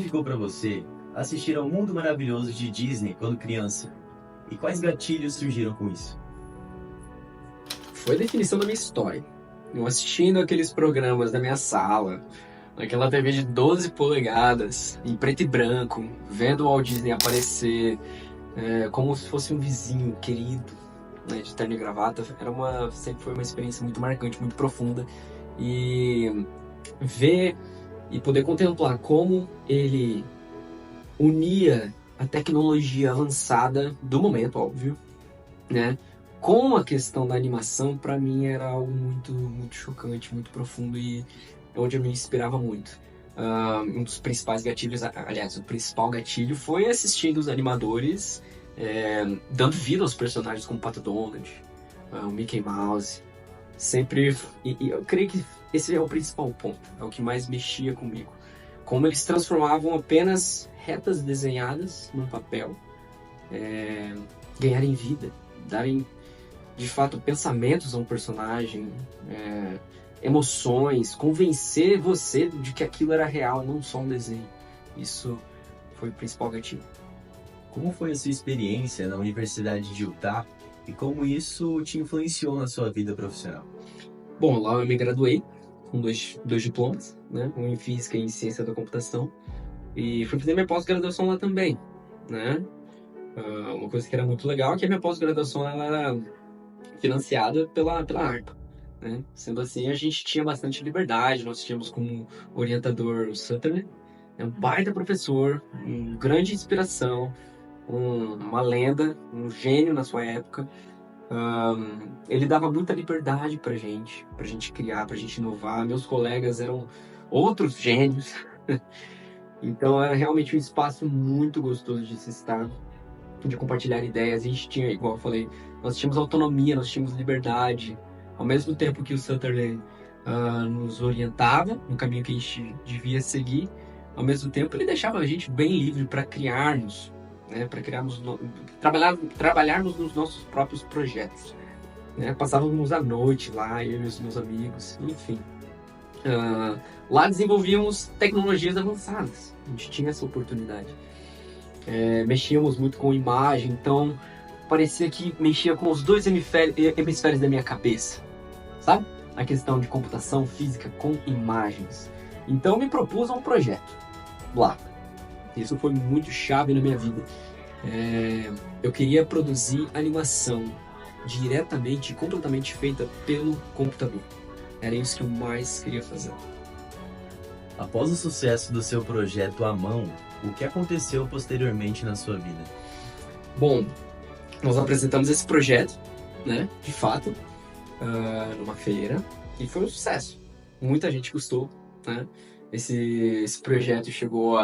significou para você assistir ao mundo maravilhoso de Disney quando criança? E quais gatilhos surgiram com isso? Foi a definição da minha história. Eu assistindo aqueles programas da minha sala, naquela TV de 12 polegadas, em preto e branco, vendo o Walt Disney aparecer como se fosse um vizinho querido, né, de terno e gravata, sempre foi uma experiência muito marcante, muito profunda. E ver e poder contemplar como ele unia a tecnologia avançada do momento, óbvio, né, com a questão da animação, para mim era algo muito, muito chocante, muito profundo e onde eu me inspirava muito. Um dos principais gatilhos, aliás, o principal gatilho foi assistindo os animadores dando vida aos personagens como o Pato Donald, o Mickey Mouse. Sempre, e eu creio que esse é o principal ponto, é o que mais mexia comigo. Como eles transformavam apenas retas desenhadas num papel, ganharem vida, darem de fato pensamentos a um personagem, emoções, convencer você de que aquilo era real, não só um desenho. Isso foi o principal gatilho. Como foi a sua experiência na Universidade de Utah e como isso te influenciou na sua vida profissional? Bom, lá eu me graduei com dois diplomas, né? Um em Física e em Ciência da Computação. E fui fazer minha pós-graduação lá também, né? Uma coisa que era muito legal é que a minha pós-graduação era financiada pela ARPA, né? Sendo assim, a gente tinha bastante liberdade. Nós tínhamos como orientador o Sutherland, um baita professor, uma grande inspiração, uma lenda, um gênio na sua época. Ele dava muita liberdade pra gente criar, pra gente inovar. Meus colegas eram outros gênios. Então era realmente um espaço muito gostoso de se estar, de compartilhar ideias. A gente tinha, igual eu falei, nós tínhamos autonomia, nós tínhamos liberdade. Ao mesmo tempo que o Sutherland nos orientava no caminho que a gente devia seguir, ao mesmo tempo ele deixava a gente bem livre para criarmos, né, para trabalharmos nos nossos próprios projetos, né? Passávamos a noite lá, eu e os meus amigos, enfim. Lá desenvolvíamos tecnologias avançadas, a gente tinha essa oportunidade. Mexíamos muito com imagem, então parecia que mexia com os dois hemisférios da minha cabeça, sabe? A questão de computação física com imagens. Então me propus um projeto lá. Isso foi muito chave na minha vida. Eu queria produzir animação diretamente e completamente feita pelo computador. Era isso que eu mais queria fazer. Após o sucesso do seu projeto à mão, o que aconteceu posteriormente na sua vida? Bom, nós apresentamos esse projeto, né, de fato, numa feira, e foi um sucesso. Muita gente gostou, né? Esse projeto chegou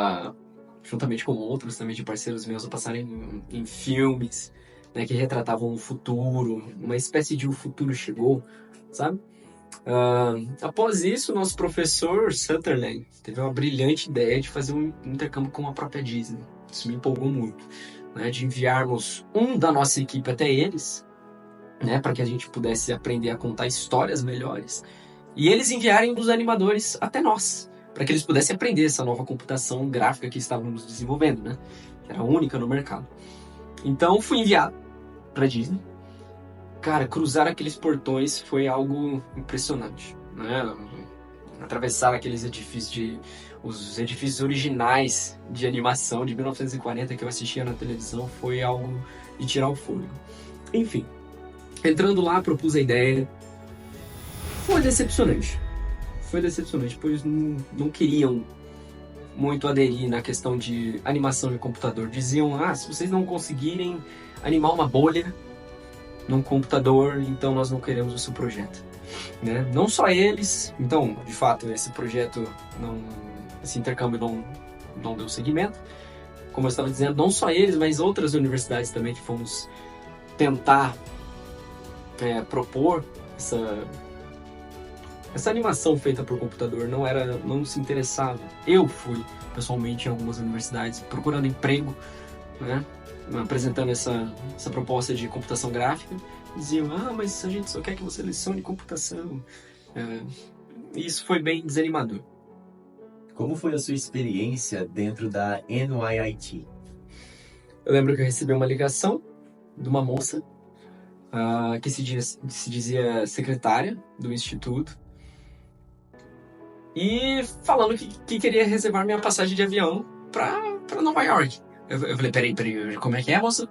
juntamente com outros também de parceiros meus, a passarem em filmes, né, que retratavam o futuro, uma espécie de O Futuro Chegou, sabe? Após isso, nosso professor Sutherland teve uma brilhante ideia de fazer um intercâmbio com a própria Disney. Isso me empolgou muito, né, de enviarmos um da nossa equipe até eles, né, para que a gente pudesse aprender a contar histórias melhores, e eles enviarem um dos animadores até nós, para que eles pudessem aprender essa nova computação gráfica que estávamos desenvolvendo, né, que era única no mercado. Então fui enviado para Disney. Cara, cruzar aqueles portões foi algo impressionante, né? Atravessar aqueles edifícios os edifícios originais de animação de 1940 que eu assistia na televisão foi algo de tirar o fôlego. Enfim, entrando lá, propus a ideia. Foi decepcionante, pois não queriam muito aderir na questão de animação de computador. Diziam, se vocês não conseguirem animar uma bolha num computador, então nós não queremos o seu projeto, né? Não só eles, então, de fato, esse intercâmbio não deu seguimento. Como eu estava dizendo, não só eles, mas outras universidades também que fomos tentar propor essa animação feita por computador não se interessava. Eu fui pessoalmente em algumas universidades procurando emprego, né, apresentando essa proposta de computação gráfica. Diziam, mas a gente só quer que você lecione computação. E isso foi bem desanimador. Como foi a sua experiência dentro da NYIT? Eu lembro que eu recebi uma ligação de uma moça que se dizia secretária do instituto e falando que queria reservar minha passagem de avião pra Nova York. Eu falei, peraí, como é que é, moça?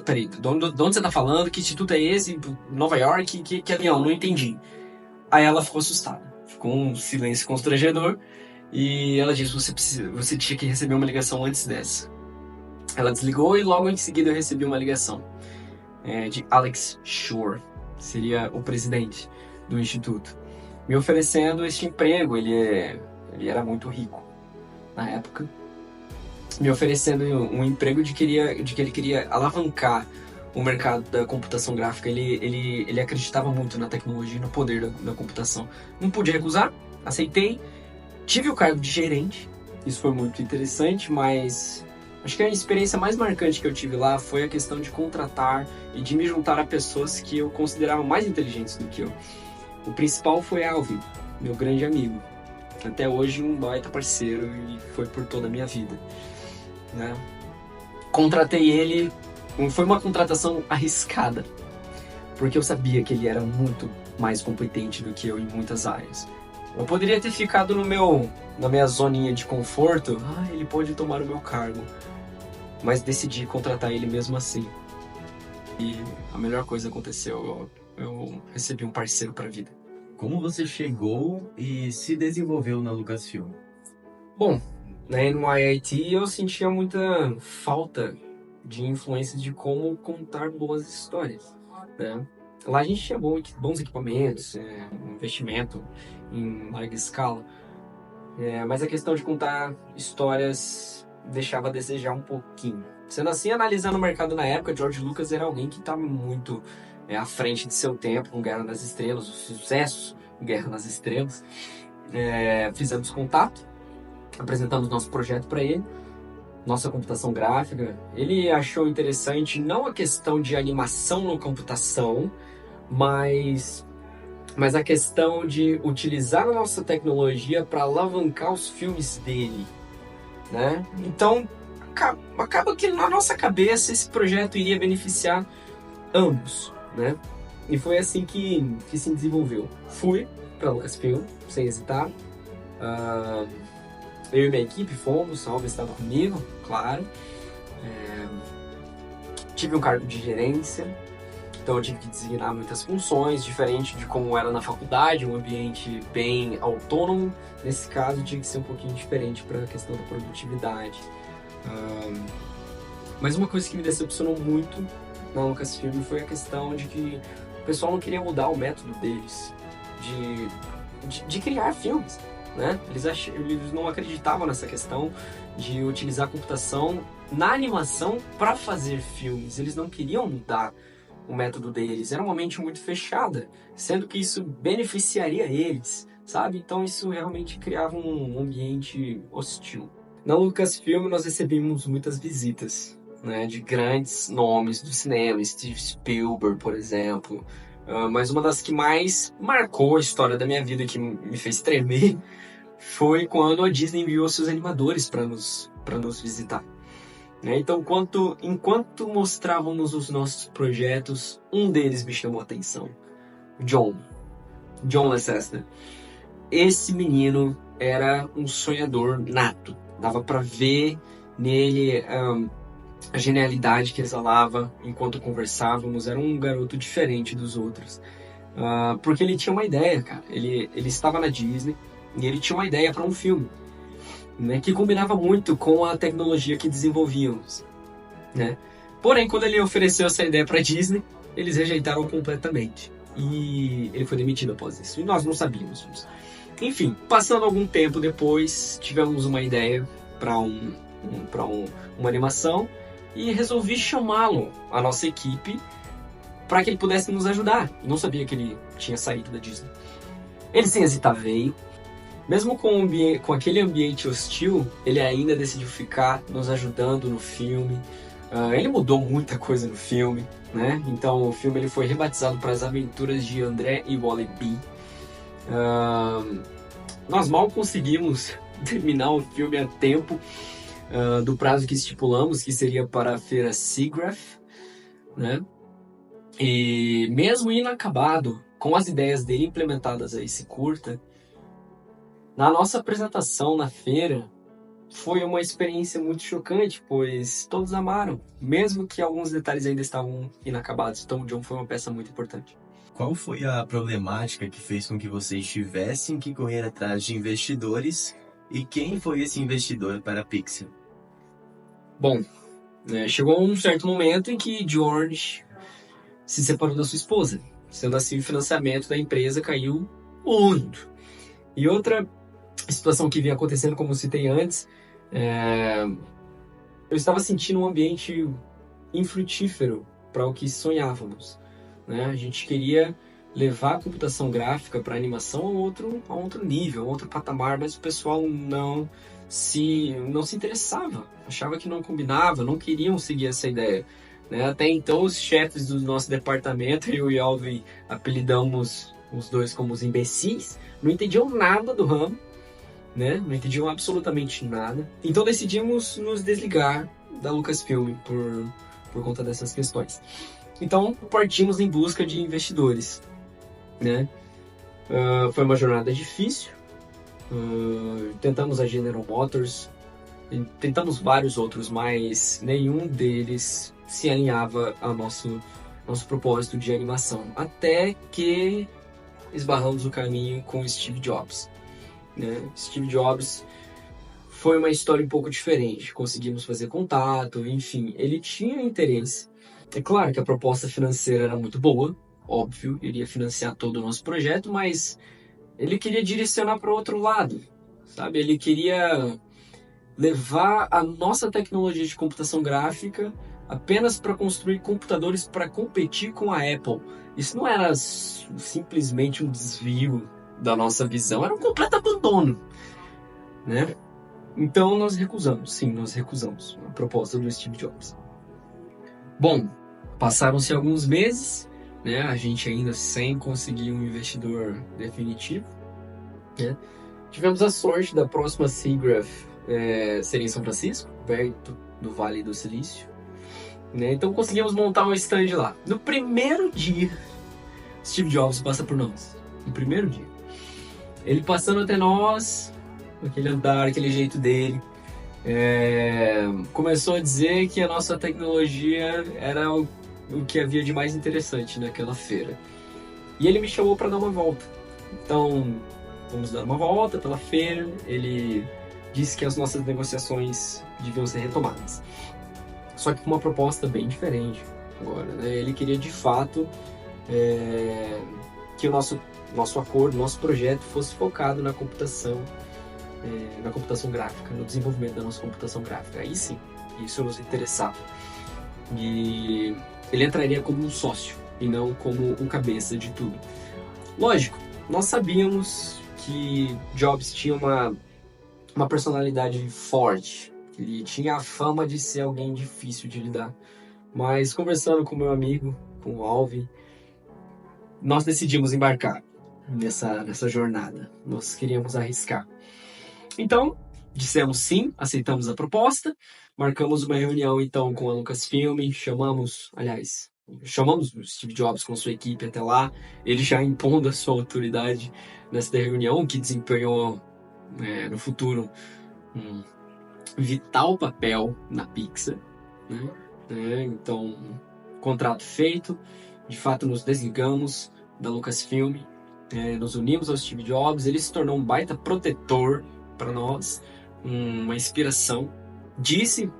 Peraí, de onde você tá falando? Que instituto é esse? Nova York? Que avião? Não entendi. Aí ela ficou assustada. Ficou um silêncio constrangedor. E ela disse, você tinha que receber uma ligação antes dessa. Ela desligou e logo em seguida eu recebi uma ligação de Alex Shore. Seria o presidente do instituto. Me oferecendo este emprego. Ele era muito rico na época. Me oferecendo um emprego de que ele queria alavancar o mercado da computação gráfica. Ele acreditava muito na tecnologia e no poder da computação. Não pude recusar, aceitei. Tive o cargo de gerente. Isso foi muito interessante, mas acho que a experiência mais marcante que eu tive lá foi a questão de contratar e de me juntar a pessoas que eu considerava mais inteligentes do que eu. O principal foi Alvin, meu grande amigo. Até hoje um baita parceiro e foi por toda a minha vida. Né? Contratei ele, foi uma contratação arriscada, porque eu sabia que ele era muito mais competente do que eu em muitas áreas. Eu poderia ter ficado na minha zoninha de conforto, ele pode tomar o meu cargo, mas decidi contratar ele mesmo assim. E a melhor coisa aconteceu, eu recebi um parceiro para a vida. Como você chegou e se desenvolveu na Lucasfilm? Bom, na NYIT eu sentia muita falta de influência de como contar boas histórias, né? Lá a gente tinha bons equipamentos, investimento em larga escala, mas a questão de contar histórias deixava a desejar um pouquinho. Sendo assim, analisando o mercado na época, George Lucas era alguém que estava muito à frente de seu tempo com Guerra nas Estrelas, o sucesso Guerra nas Estrelas. Fizemos contato, apresentamos nosso projeto para ele, nossa computação gráfica. Ele achou interessante não a questão de animação na computação, mas a questão de utilizar a nossa tecnologia para alavancar os filmes dele, né? Então, acaba que na nossa cabeça esse projeto iria beneficiar ambos, né? E foi assim que se desenvolveu. Fui para Lucasfilm, sem hesitar. Eu e minha equipe fomos, Alves estava comigo, claro. Tive um cargo de gerência, então eu tive que designar muitas funções, diferente de como era na faculdade, um ambiente bem autônomo. Nesse caso, tinha que ser um pouquinho diferente para a questão da produtividade. Mas uma coisa que me decepcionou muito na Lucasfilm foi a questão de que o pessoal não queria mudar o método deles de criar filmes, né? Eles não acreditavam nessa questão de utilizar a computação na animação para fazer filmes. Eles não queriam mudar o método deles. Era uma mente muito fechada, sendo que isso beneficiaria eles, sabe? Então isso realmente criava um ambiente hostil. Na Lucasfilm nós recebemos muitas visitas, né, de grandes nomes do cinema, Steven Spielberg, por exemplo. Mas uma das que mais marcou a história da minha vida, que me fez tremer, foi quando a Disney enviou seus animadores para nos visitar. Então, enquanto mostrávamos os nossos projetos, um deles me chamou a atenção. John Lasseter. Esse menino era um sonhador nato. Dava para ver nele a genialidade que exalava enquanto conversávamos. Era um garoto diferente dos outros. Porque ele tinha uma ideia, cara. Ele estava na Disney e ele tinha uma ideia para um filme, né, que combinava muito com a tecnologia que desenvolvíamos, né? Porém, quando ele ofereceu essa ideia para a Disney, eles rejeitaram completamente. E ele foi demitido após isso. E nós não sabíamos disso. Enfim, passando algum tempo depois, tivemos uma ideia para uma animação e resolvi chamá-lo, a nossa equipe, para que ele pudesse nos ajudar. Não sabia que ele tinha saído da Disney. Ele sem hesitar veio. Mesmo com aquele ambiente hostil, ele ainda decidiu ficar nos ajudando no filme. Ele mudou muita coisa no filme, né? Então o filme ele foi rebatizado para As Aventuras de André e Wally B. Nós mal conseguimos terminar o filme a tempo do prazo que estipulamos, que seria para a feira SIGGRAPH, né? E mesmo inacabado, com as ideias dele implementadas a esse curta, na nossa apresentação na feira, foi uma experiência muito chocante, pois todos amaram, mesmo que alguns detalhes ainda estavam inacabados. Então o John foi uma peça muito importante. Qual foi a problemática que fez com que vocês tivessem que correr atrás de investidores e quem foi esse investidor para a Pixar? Bom, chegou um certo momento em que George se separou da sua esposa, sendo assim o financiamento da empresa caiu muito. E outra situação que vinha acontecendo, como citei antes, eu estava sentindo um ambiente infrutífero para o que sonhávamos, né? A gente queria levar a computação gráfica para a animação a outro nível, a outro patamar, mas o pessoal não se interessava, achava que não combinava, não queriam seguir essa ideia, né? Até então, os chefes do nosso departamento, eu e Alvin apelidamos os dois como os imbecis, não entendiam nada do ramo, né? Não entendiam absolutamente nada. Então decidimos nos desligar da Lucasfilm por conta dessas questões. Então partimos em busca de investidores, né? Foi uma jornada difícil. Tentamos a General Motors, tentamos vários outros, mas nenhum deles se alinhava ao nosso propósito de animação. Até que esbarramos o caminho com Steve Jobs. Steve Jobs foi uma história um pouco diferente. Conseguimos fazer contato, enfim, ele tinha interesse. É claro que a proposta financeira era muito boa, óbvio, iria financiar todo o nosso projeto, mas ele queria direcionar para o outro lado, sabe? Ele queria levar a nossa tecnologia de computação gráfica apenas para construir computadores para competir com a Apple. Isso não era simplesmente um desvio da nossa visão, era um completo abandono, né? Então nós recusamos a proposta do Steve Jobs. Bom, passaram-se alguns meses, né? A gente ainda sem conseguir um investidor definitivo, né? Tivemos a sorte da próxima SIGGRAPH ser em São Francisco, perto do Vale do Silício, né? Então conseguimos montar um stand lá. No primeiro dia, Steve Jobs passa por nós. No primeiro dia. Ele passando até nós, aquele andar, aquele jeito dele, começou a dizer que a nossa tecnologia era o que havia de mais interessante naquela feira. E ele me chamou para dar uma volta. Então, vamos dar uma volta pela feira. Ele disse que as nossas negociações deviam ser retomadas. Só que com uma proposta bem diferente agora, né? Ele queria de fato que o nosso acordo, nosso projeto fosse focado na computação gráfica, no desenvolvimento da nossa computação gráfica. Aí sim, isso nos interessava. E ele entraria como um sócio e não como o cabeça de tudo. Lógico, nós sabíamos que Jobs tinha uma personalidade forte. Ele tinha a fama de ser alguém difícil de lidar. Mas conversando com meu amigo, com o Alvin, nós decidimos embarcar nessa jornada. Nós queríamos arriscar. Então, dissemos sim, aceitamos a proposta, marcamos uma reunião então com a Lucasfilm, chamamos o Steve Jobs com sua equipe até lá, ele já impondo a sua autoridade nessa reunião, que desempenhou no futuro um vital papel na Pixar, né? Então, contrato feito, de fato nos desligamos da Lucasfilm, nos unimos ao Steve Jobs, ele se tornou um baita protetor para nós, uma inspiração, disse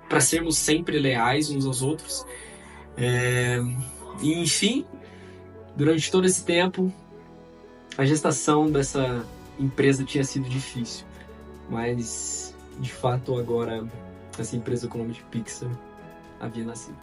para sermos sempre leais uns aos outros, e enfim, durante todo esse tempo, a gestação dessa empresa tinha sido difícil, mas de fato agora essa empresa com o nome de Pixar havia nascido.